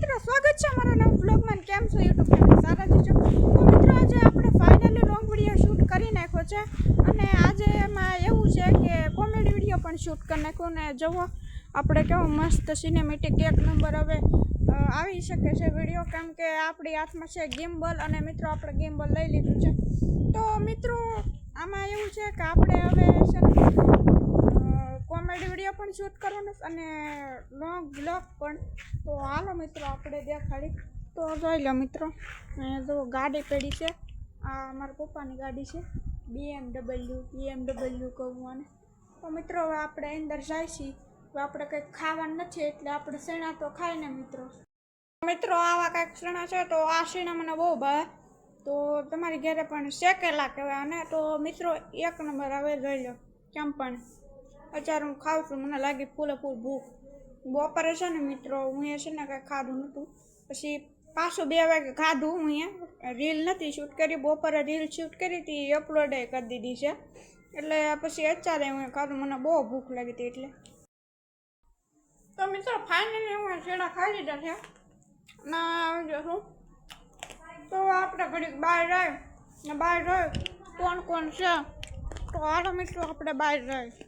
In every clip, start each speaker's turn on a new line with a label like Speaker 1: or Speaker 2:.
Speaker 1: મિત્રો સ્વાગત છે અમારા નવા વ્લોગમાં. કેમ છો યુટ્યુબ ફેમિલી? સારા જ છો? તો મિત્રો આજે આપણે ફાઇનલી લોંગ વિડીયો શૂટ કરી નાખ્યો છે અને આજે એમાં એવું છે કે કોમેડી વિડીયો પણ શૂટ કરી નાખ્યો ને જુઓ આપણે કેવો મસ્ત સિનેમેટિક એક નંબર હવે આવી શકે છે વિડીયો, કેમ કે આપણી હાથમાં છે ગિમ્બલ અને મિત્રો આપણે ગિમ્બલ લઈ લીધું છે. તો મિત્રો આમાં એવું છે કે આપણે હવે છે ને કોમેડી વિડીયો પણ શૂટ કરવાનો અને લોંગ બ્લોગ પણ. તો હાલો મિત્રો આપણે દેખાડી. તો જોઈ લો મિત્રો, જો ગાડી પડી છે, આ મારા પપ્પાની ગાડી છે, BMW કહું આને. તો મિત્રો હવે આપણે અંદર જાય છીએ. તો આપણે કંઈક ખાવાનું નથી એટલે આપણે શેણા તો ખાય ને મિત્રો આવા કંઈક શેણા છે તો આ શેણા મને બહુ ભાવે. તો તમારી ઘરે પણ શેકેલા કહેવાય અને તો મિત્રો એક નંબર હવે જોઈ લો કેમ પણ અત્યારે હું ખાઉં છું, મને લાગી ફૂલ ભૂખ. બપોરે છે ને મિત્રો હું એ છે ને કંઈ ખાધું નહોતું, પછી પાછું 2 વાગે ખાધું. હું અહીંયા રીલ નથી શૂટ કરી, બપોરે રીલ શૂટ કરી હતી, અપલોડ કરી દીધી છે, એટલે પછી અત્યારે હું ખાધું, મને બહુ ભૂખ લાગી હતી એટલે. તો મિત્રો ફાઇનલી હું શેડા ખાઈ લીધા છે ના જોશું. તો આપણે ઘડીક બહાર રહી ને બહાર રહી કોણ છે. તો હાલો મિત્રો આપણે બહાર રહી,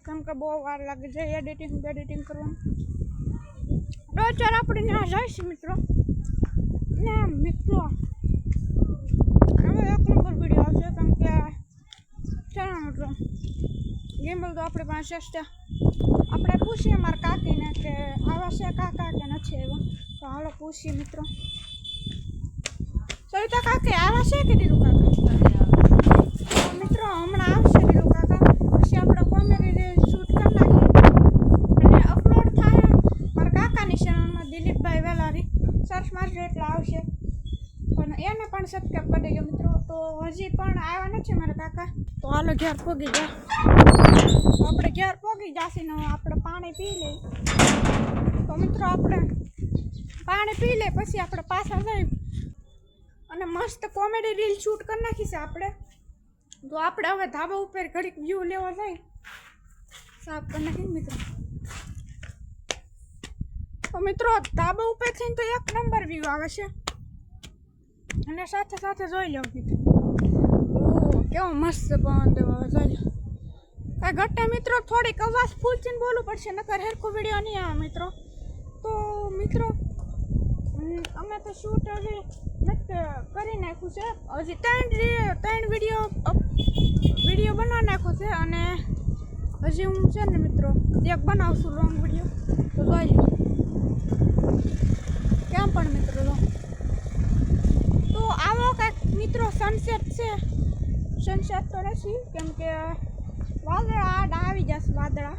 Speaker 1: કેમ કે બહુ વાર લાગે છે એડિટિંગ કરવાનું. તો અત્યારે આપણે ત્યાં જઈશું મિત્રો ને મિત્રો હવે એક નંબર વિડીયો આવશે, કેમ કે ચાલો મિત્રો ગેમ્બલ તો આપણી પાસે છે. આપણે પૂછીએ મારા કાકીને કે આવા છે કાકા કે નથી એવા. તો હાલો પૂછીએ મિત્રો. સવિતા કાકી આવા છે કે દીધું કાકા? મિત્રો હમણાં આવશે દીધું કાકા, પછી આપણે કોમેડી શૂટ કરી નાખીએ અને અપલોડ થાય મારા કાકાની ચેનલમાં, દિલીપભાઈ વેલારી સર્ચ મારજો એટલે આવશે. પણ એને પણ સબસ્ક્રાઈબ કરી દેજો મિત્રો. તો હજી પણ આવ્યા નથી મારા કાકા. તો હાલો ઘેર પોગી જા. આપણે ઘેર પોગી જશે ને આપણે પાણી પી લઈએ. તો મિત્રો આપણે પાણી પી લઈએ પછી આપણે પાછા જઈએ અને મસ્ત કોમેડી રીલ શૂટ કરી નાખી છે આપણે. તો આપણે હવે ધાબા ઉપર ઘડીક વ્યૂ લેવા જાય, સાફ કરી નાખીને મિત્રો. તો મિત્રો ધાબા ઉપર થઈને તો એક નંબર વ્યૂ આવે છે અને સાથે સાથે જોઈ લો મિત્રો કેવો મસ્ત પવન દેવા જોઈ લો. કાંઈ ઘટે મિત્રો થોડીક અવાજ ફૂલચીને બોલવું પડશે, નકર હેરખો વિડીયો નહીં આવે મિત્રો. તો મિત્રો અમે તો શૂટ હજી કરી નાખ્યું છે, હજી 3 વિડીયો બનાવી નાખ્યો છે અને હજી હું છે ને મિત્રો એક બનાવશું લોંગ વિડીયો. તો જોઈ લો કેમ પણ મિત્રો લો. તો આવો કંઈક મિત્રો સનસેટ છે. સનસેટ તો નથી કેમ કે વાદળા આવી જશે વાદળા.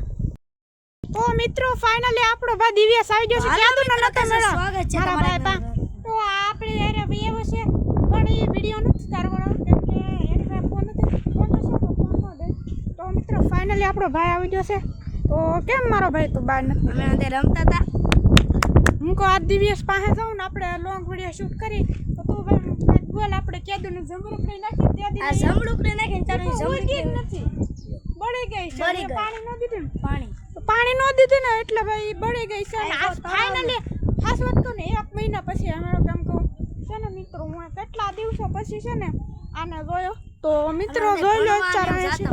Speaker 1: તો મિત્રો ફાઇનલી આપણો ભાઈ દિવ્યાસ આવી ગયો છે. ક્યાં તો નતો મેળો સ્વાગત છે મારા ભાઈ. તો આપણે યાર એવો છે પણ એ વિડીયો નથી તારવાનો કેમ કે એને ભાઈ ફોન નથી, ફોન તો શું ફોન ન દે. તો મિત્રો ફાઇનલી આપણો ભાઈ આવી ગયો છે. તો કેમ મારો ભાઈ તું બહાર નથી?
Speaker 2: અમે અંદર રમતા હતા.
Speaker 1: હું કહું આ દિવ્યાસ પાસે જાઉં ને આપણે લોંગ વિડીયો શૂટ કરી. તો તું ભાઈ બોલ આપણે કેદું જમરૂકડી નાખી ત્યાં
Speaker 2: આ જમરૂકડી નાખીને તારું
Speaker 1: જમરૂકડી નથી બળી ગઈ છે. પાણી ન દીધું ને પાણી ન દીધું ને એટલે ભાઈ બળી ગઈ છે. ફાઇનલી ખાસ વાત કહું ને 1 મહિના પછી અમારો કામ કહું છે ને મિત્રો, હું કેટલા દિવસો પછી છે ને આને જોયો. તો મિત્રો જોઈ લો ચારણ છે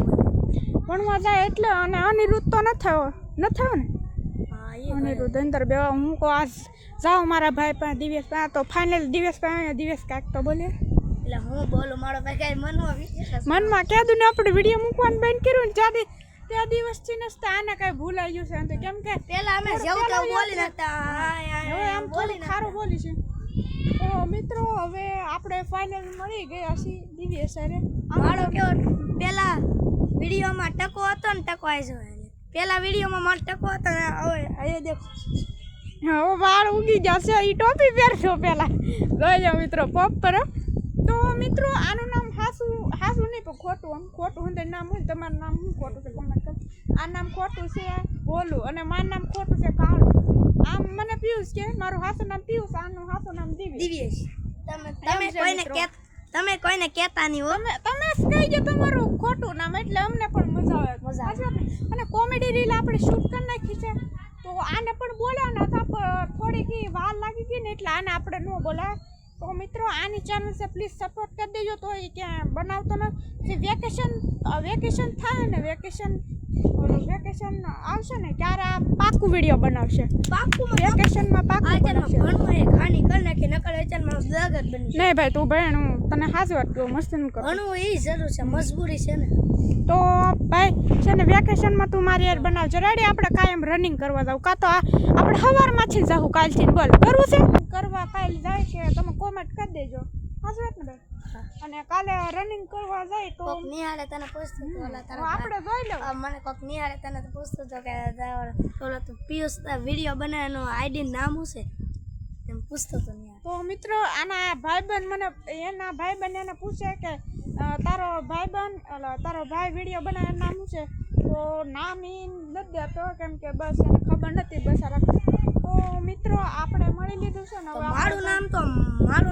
Speaker 1: ભણવા જાય એટલે. અને અનિરુદ્ધ તો ન થયો ને અનિરુદ્ધ અંદર બે. હું કહું આજ જાઓ મારા ભાઈ પાસે દિવ્યાસ પાસે. તો ફાઇનલ દિવ્યાસ પાસે દિવ્યાસ કાંઈક તો બોલે
Speaker 2: એટલે હું બોલું મારો ભાઈ કઈ
Speaker 1: મનમાં કહેતું ને આપણે વિડીયો મૂકવાનું બંધ કર્યું ને ત્યાં દિવસથી નસતા આને કાંઈ ભૂલાઈ ગયું છે એમ. તો કેમ કે
Speaker 2: પેલા અમે જેવું તેવું બોલી નાખતા,
Speaker 1: હવે આમ થોડું સારું બોલી છે. તો મિત્રો હવે આપણે ફાઇનલ મળી ગયા છીએ દિવ્યાસ સાથે.
Speaker 2: મારો કેવો પેલા વિડીયોમાં ટકો હતો ને ટકો આવી પેલા વિડીયોમાં મારો ટકો હતો ને હવે દેખો
Speaker 1: હવે વાળ ઉગી જશે. એ ટોપી પહેરશો પેલા જોઈ જાઓ મિત્રો પોપ પર. તો મિત્રો આનું નામ હાસુ નહીં પણ ખોટું અંદર નામ હોય. તમારું નામ શું ખોટું છે કોમેન્ટ કરો. આ નામ ખોટું છે ભોલું અને મારું નામ ખોટું છે કાળું. આમ મને પિયુષ કે મારું હાસું નામ પિયુષ, આનું હાસું નામ દિવ્યાસ.
Speaker 2: તમે કોઈને કહેતા નહીં હો.
Speaker 1: તમે કહી દો તમારું ખોટું નામ એટલે અમને પણ મજા મજા આવે
Speaker 2: મજા આવે.
Speaker 1: સાચી વાત ને? અને કોમેડી રીલ આપણે શૂટ કરી નાખી છે તો આને પણ બોલાવના હતા પણ થોડીક વાર લાગી ગઈ ને એટલે આને આપણે ન બોલાય. તો મિત્રો આની ચેનલ છે પ્લીઝ સપોર્ટ કરી દેજો. તો એ ક્યાં બનાવતો નથી. વેકેશન થાય ને વેકેશન આવશે ને ત્યારે આ પાકું વિડીયો બનાવશે.
Speaker 2: પાક્કું
Speaker 1: વેકેશનમાં પાકું
Speaker 2: આચારમાં
Speaker 1: બનાવશે.
Speaker 2: ભણવું એ ખાની કરી નાખી નકર આચારમાં દગ જ બની
Speaker 1: નહીં ભાઈ તું ભણ હું તને હાજી વાત કહું મસ્ત ન કર.
Speaker 2: ભણવું એ જરૂર છે મજબૂરી છે ને.
Speaker 1: તો ભાઈ છે ને વેકેશનમાં તું મારી યાર બનાવજો રેડી. આપણે કાયમ રનિંગ કરવા જાવ કાં તો આપણે સવારમાંથી જાવ કાલથી બોલ કરવું છે કરવા કાલે જાય છે તમે કોમેન્ટ કરી દેજો. હાજી વાત ને ભાઈ. અને કાલે રનિંગ કરવા જાય તો
Speaker 2: કોક નિહાળે તને પૂછતો તો ઓલા તારા
Speaker 1: આપણે જોઈ લો.
Speaker 2: મને કોક નિહાળે તને તો પૂછતો તો કે ઓલો તું પિયુષ વિડીયો બનાવેનો આઈડી નામ શું છે એમ પૂછતો તો નિહાળે.
Speaker 1: તો મિત્રો આના ભાઈબંધ મને એના ભાઈબંધ એને પૂછે કે તારો ભાઈ વિડીયો બનાવે નામ શું છે તો નામ એ નથી દેતો કેમ કે બસ એને ખબર નથી બસ આ તો મિત્રો આપણે મળી લીધું છે ને
Speaker 2: તો
Speaker 1: હવે
Speaker 2: મારું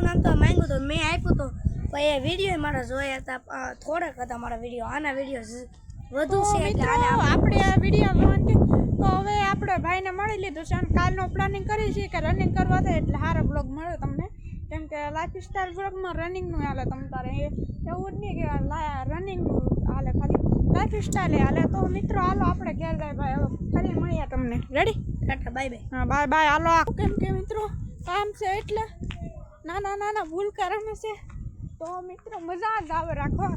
Speaker 2: નામ તો માંગ્યું તો મેં આપ્યું તો પણ એ વિડીયો મારા જોયા હતા થોડાક હતા મારા વિડીયો. આના વિડીયો વધુ
Speaker 1: તો
Speaker 2: છે એટલે
Speaker 1: મિત્રો
Speaker 2: આને
Speaker 1: આપણે આ વિડીયો તો હવે આપણે ભાઈને મળી લીધું છે અને કાલનો પ્લાનિંગ કરી છીએ કે રનિંગ કરવા થાય એટલે સારો બ્લોગ મળ્યો તમને. કેમ કે લાઈફ સ્ટાઈલ બ્લોગમાં રનિંગનું હાલે તમ તારે એવું જ નહીં કે રનિંગનું હાલે ખાલી લાઈફ સ્ટાઈલ હાલે. તો મિત્રો હાલો આપણે ઘેર જાય ભાઈ હવે ફરી મળીએ તમને. રેડી?
Speaker 2: Tata bye bye.
Speaker 1: હા બાય બાય હાલો. કેમ કે મિત્રો કામ છે એટલે નાના ભૂલ રમે છે તો મિત્રો મજા જ આવે રાખવા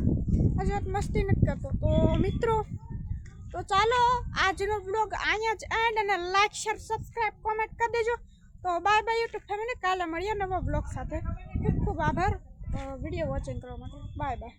Speaker 1: હજુ મસ્તી નથી કરતો. તો મિત્રો તો ચાલો આજનો બ્લોગ અહીંયા જ એન્ડ અને લાઈક શેર સબસ્ક્રાઈબ કોમેન્ટ કરી દેજો. તો બાય બાય યુટ્યુબ ફેમિલી. કાલે મળીએ નવા બ્લોગ સાથે. ખૂબ ખૂબ આભાર વિડીયો વોચિંગ કરવા માટે. Bye bye.